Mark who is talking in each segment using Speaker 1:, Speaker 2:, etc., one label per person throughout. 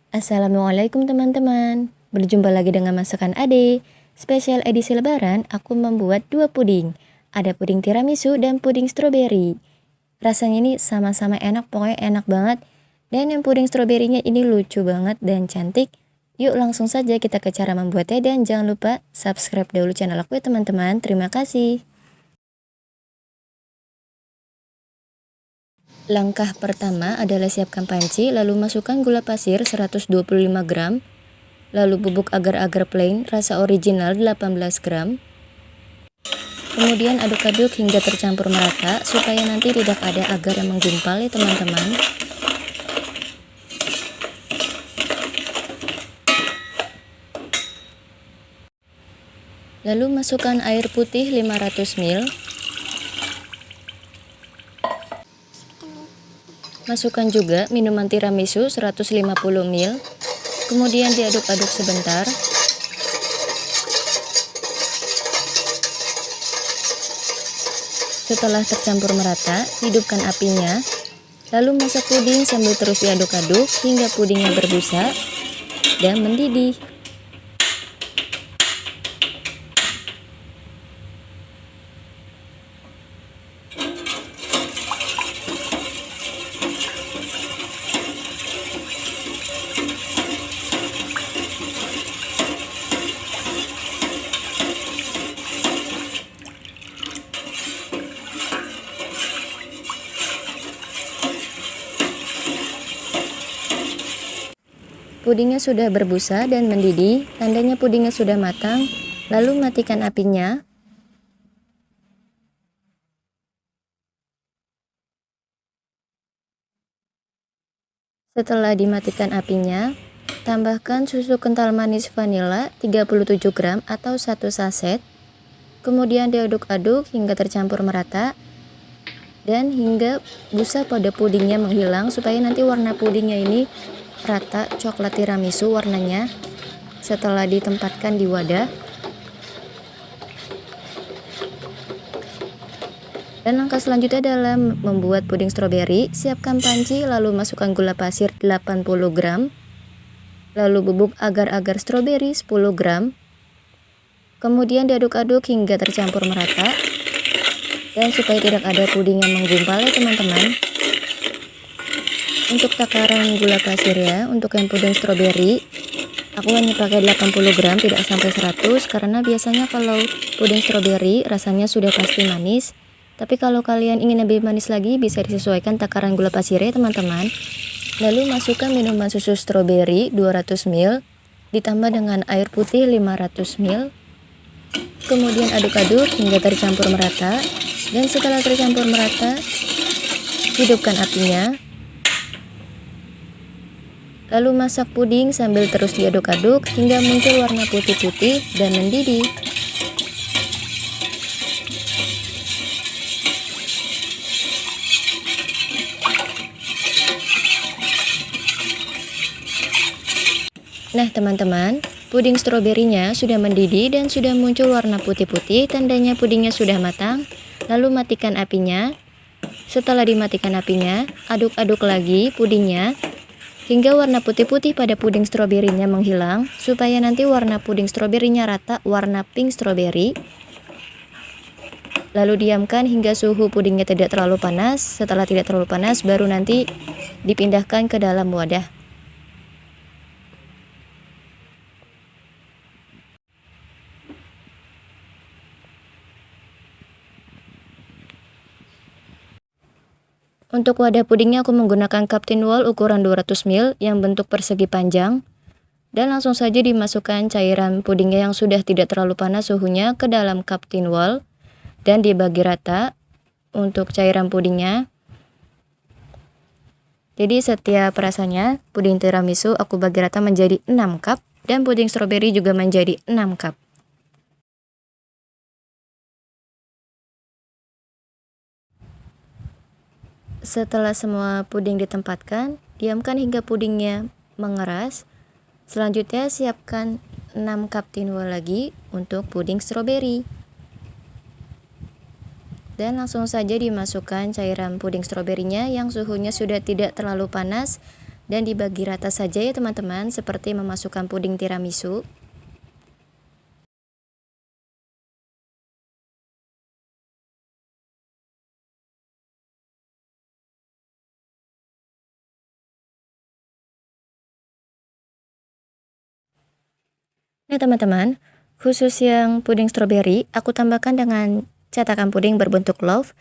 Speaker 1: Assalamualaikum teman-teman. Berjumpa lagi dengan masakan Ade. Spesial edisi lebaran, aku membuat 2 puding. Ada puding tiramisu dan puding stroberi. Rasanya ini sama-sama enak, pokoknya enak banget. Dan yang puding stroberinya ini lucu banget dan cantik. Yuk langsung saja kita ke cara membuatnya dan jangan lupa subscribe dulu channel aku ya teman-teman. Terima kasih. Langkah pertama adalah siapkan panci, lalu masukkan gula pasir 125 gram, lalu bubuk agar-agar plain rasa original 18 gram. Kemudian aduk-aduk hingga tercampur merata supaya nanti tidak ada agar yang menggumpal ya teman-teman. Lalu masukkan air putih 500 ml. Masukkan juga minuman tiramisu 150 ml. Kemudian diaduk-aduk sebentar. Setelah tercampur merata, hidupkan apinya. Lalu masak puding sambil terus diaduk-aduk hingga pudingnya berbusa dan mendidih. Pudingnya sudah berbusa dan mendidih, tandanya pudingnya sudah matang. Lalu matikan apinya. Setelah dimatikan apinya, tambahkan susu kental manis vanila 37 gram atau 1 saset. Kemudian diaduk-aduk hingga tercampur merata dan hingga busa pada pudingnya menghilang supaya nanti warna pudingnya ini rata coklat tiramisu warnanya setelah ditempatkan di wadah. Dan langkah selanjutnya adalah membuat puding stroberi. Siapkan panci, lalu masukkan gula pasir 80 gram, lalu bubuk agar-agar stroberi 10 gram. Kemudian diaduk-aduk hingga tercampur merata. Dan supaya tidak ada puding yang menggumpal ya teman-teman. Untuk takaran gula pasir ya, untuk yang puding stroberi aku hanya pakai 80 gram, tidak sampai 100, karena biasanya kalau puding stroberi rasanya sudah pasti manis. Tapi kalau kalian ingin lebih manis lagi, bisa disesuaikan takaran gula pasirnya teman-teman. Lalu masukkan minuman susu stroberi 200 ml ditambah dengan air putih 500 ml. Kemudian aduk-aduk hingga tercampur merata. Dan setelah tercampur merata, hidupkan apinya. Lalu masak puding sambil terus diaduk-aduk hingga muncul warna putih-putih dan mendidih. Nah teman-teman, puding stroberinya sudah mendidih dan sudah muncul warna putih-putih, tandanya pudingnya sudah matang. Lalu matikan apinya. Setelah dimatikan apinya, aduk-aduk lagi pudingnya hingga warna putih-putih pada puding stroberinya menghilang, supaya nanti warna puding stroberinya rata warna pink stroberi. Lalu diamkan hingga suhu pudingnya tidak terlalu panas. Setelah tidak terlalu panas, baru nanti dipindahkan ke dalam wadah. Untuk wadah pudingnya aku menggunakan cup tin wall ukuran 200 ml yang bentuk persegi panjang. Dan langsung saja dimasukkan cairan pudingnya yang sudah tidak terlalu panas suhunya ke dalam cup tin wall. Dan dibagi rata untuk cairan pudingnya. Jadi setiap rasanya puding tiramisu aku bagi rata menjadi 6 cup. Dan puding stroberi juga menjadi 6 cup. Setelah semua puding ditempatkan, diamkan hingga pudingnya mengeras. Selanjutnya siapkan 6 cup tin wall lagi untuk puding stroberi. Dan langsung saja dimasukkan cairan puding stroberinya yang suhunya sudah tidak terlalu panas dan dibagi rata saja ya teman-teman, seperti memasukkan puding tiramisu. Nah teman-teman, khusus yang puding stroberi, aku tambahkan dengan cetakan puding berbentuk love.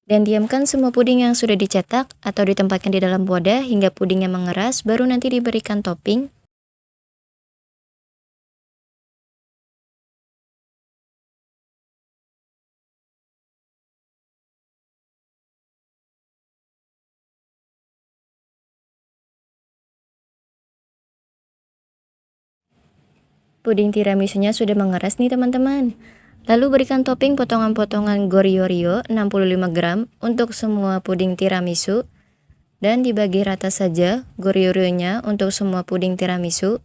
Speaker 1: Dan diamkan semua puding yang sudah dicetak atau ditempatkan di dalam wadah hingga pudingnya mengeras, baru nanti diberikan topping. Puding tiramisunya sudah mengeras nih teman-teman. Lalu berikan topping potongan-potongan Goriorio 65 gram untuk semua puding tiramisu. Dan dibagi rata saja Goriorio-nya untuk semua puding tiramisu.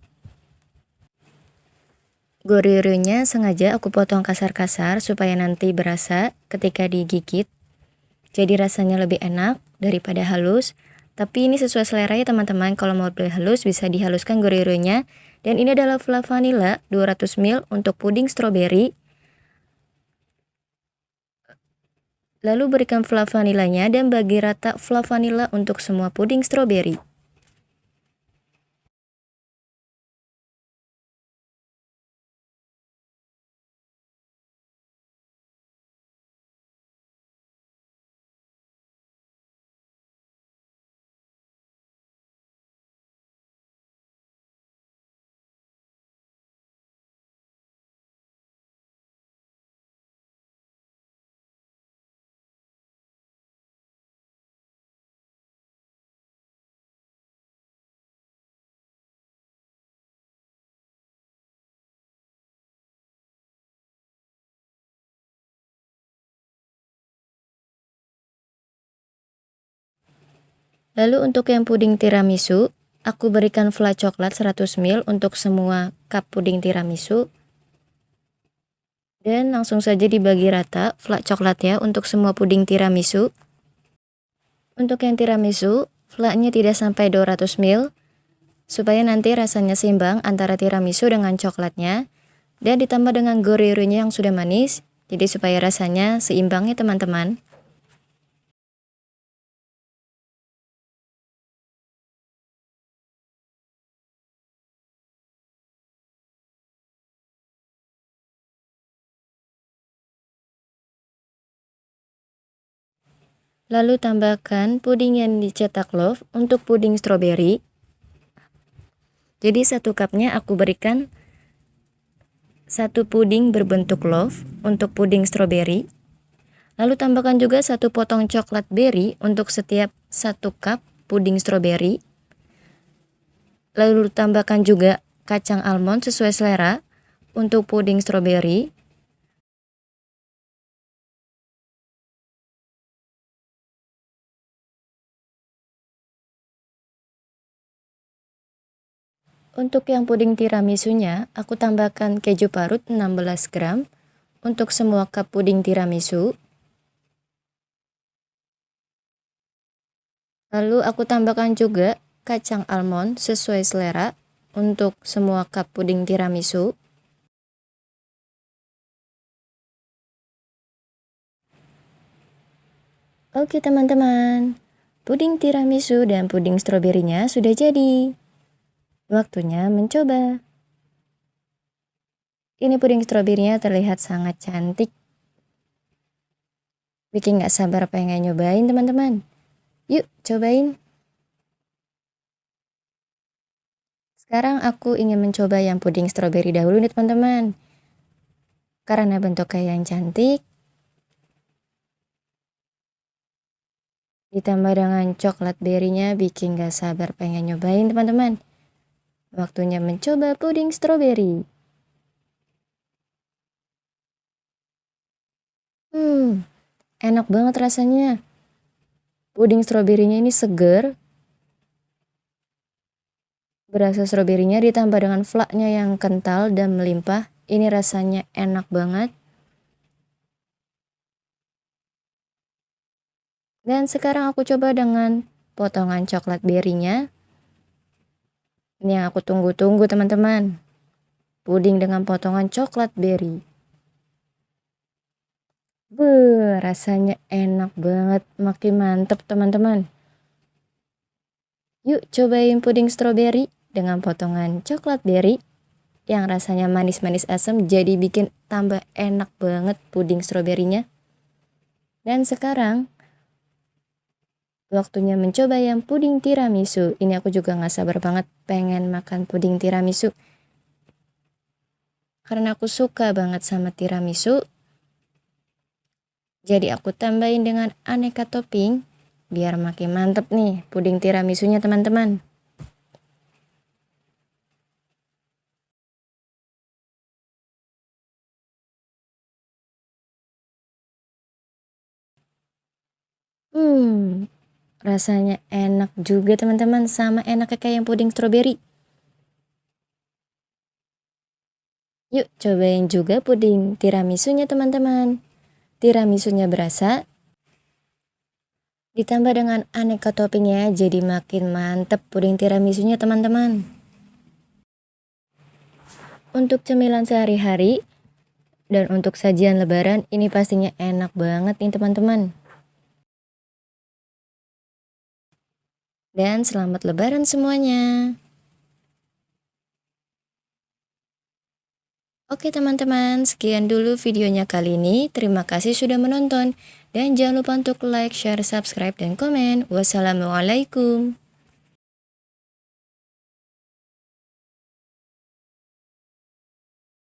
Speaker 1: Goriorio-nya sengaja aku potong kasar-kasar supaya nanti berasa ketika digigit. Jadi rasanya lebih enak daripada halus. Tapi ini sesuai selera ya teman-teman. Kalau mau lebih halus bisa dihaluskan Goriorio-nya. Dan ini adalah fla vanilla 200 ml untuk puding stroberi. Lalu berikan fla vanilanya dan bagi rata fla vanilla untuk semua puding stroberi. Lalu untuk yang puding tiramisu, aku berikan fla coklat 100 ml untuk semua cup puding tiramisu. Dan langsung saja dibagi rata fla coklat ya untuk semua puding tiramisu. Untuk yang tiramisu, flanya tidak sampai 200 ml supaya nanti rasanya seimbang antara tiramisu dengan coklatnya. Dan ditambah dengan Goriorio-nya yang sudah manis, jadi supaya rasanya seimbang ya teman-teman. Lalu tambahkan puding yang dicetak love untuk puding stroberi. Jadi 1 cupnya aku berikan 1 puding berbentuk love untuk puding stroberi. Lalu tambahkan juga 1 potong coklat berry untuk setiap 1 cup puding stroberi. Lalu tambahkan juga kacang almond sesuai selera untuk puding stroberi. Untuk yang puding tiramisunya, aku tambahkan keju parut 16 gram untuk semua cup puding tiramisu. Lalu aku tambahkan juga kacang almond sesuai selera untuk semua cup puding tiramisu. Oke teman-teman, puding tiramisu dan puding stroberinya sudah jadi. Waktunya mencoba. Ini puding stroberinya terlihat sangat cantik. Bikin gak sabar pengen nyobain teman-teman. Yuk cobain. Sekarang aku ingin mencoba yang puding stroberi dahulu nih teman-teman. Karena bentuknya yang cantik. Ditambah dengan coklat berry-nya bikin gak sabar pengen nyobain teman-teman. Waktunya mencoba puding stroberi. Enak banget rasanya. Puding stroberinya ini seger. Berasa stroberinya ditambah dengan flaknya yang kental dan melimpah. Ini rasanya enak banget. Dan sekarang aku coba dengan potongan coklat berry-nya. Ini yang aku tunggu-tunggu teman-teman. Puding dengan potongan coklat berry. Rasanya enak banget, makin mantep teman-teman. Yuk cobain puding stroberi dengan potongan coklat berry yang rasanya manis-manis asam, jadi bikin tambah enak banget puding stroberinya. Dan sekarang waktunya mencoba yang puding tiramisu. Ini aku juga gak sabar banget pengen makan puding tiramisu. Karena aku suka banget sama tiramisu. Jadi aku tambahin dengan aneka topping biar makin mantep nih puding tiramisunya teman-teman. Rasanya enak juga teman-teman, sama enaknya kayak yang puding stroberi. Yuk cobain juga puding tiramisunya teman-teman. Tiramisunya berasa, ditambah dengan aneka toppingnya, jadi makin mantep puding tiramisunya teman-teman. Untuk cemilan sehari-hari dan untuk sajian lebaran, ini pastinya enak banget nih teman-teman. Dan selamat lebaran semuanya. Oke teman-teman, sekian dulu videonya kali ini. Terima kasih sudah menonton. Dan jangan lupa untuk like, share, subscribe, dan komen. Wassalamualaikum.